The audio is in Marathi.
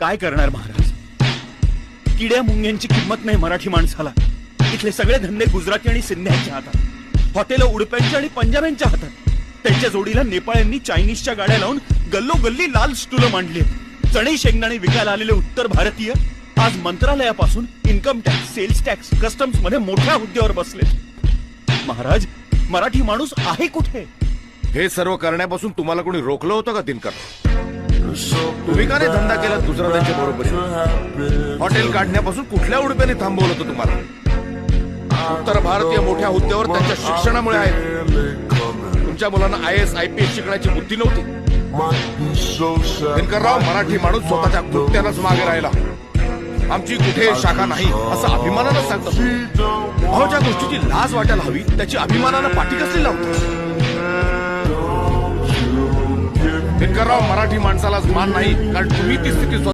काय करणार महाराज, किड्या मुंग्यांची किंमत नाही मराठी माणसाला. इथले सगळे धंदे गुजराती आणि सिंध्यांच्या हातात, हॉटेल उडप्यांच्या आणि पंजाब्यांच्या हातात. त्यांच्या जोडीला नेपाळ्यांनी चायनीजच्या गाड्या लावून गल्लोगल्ली लाल स्टुलं मांडली. चणे शेंगदाणे विकायला आलेले उत्तर भारतीय आज मंत्रालयापासून income tax, sales tax, customs मध्ये मोठ्या हुद्द्यावर बसले. महाराज, मराठी माणूस आहे कुठे? हे सर्व करण्यापासून तुम्हाला कोणी रोखलं होतं का दिनकर? तुम्ही का नाही धंदा केला दुसरा त्यांच्या बरोबर? हॉटेल काढण्यापासून कुठल्या उडप्याने थांबवलं होतं तुम्हाला? उत्तर भारतीय मोठ्या हुद्द्यावर त्यांच्या शिक्षणामुळे आहेत. तुमच्या मुलांना IAS IPS शिकण्याची बुद्धी नव्हती. दिनकरराव, मराठी माणूस स्वतःच्या कृत्यानंच मागे राहिला. आमची कुठे शाखा नाही असं अभिमानानं सांगतात. अहो, ज्या गोष्टीची लाज वाटायला हवी त्याची अभिमानानं पाठी कसली लावतो? दिनकरराव, मराठी माणसालाच मान नाही, कारण तुम्ही ती स्थिती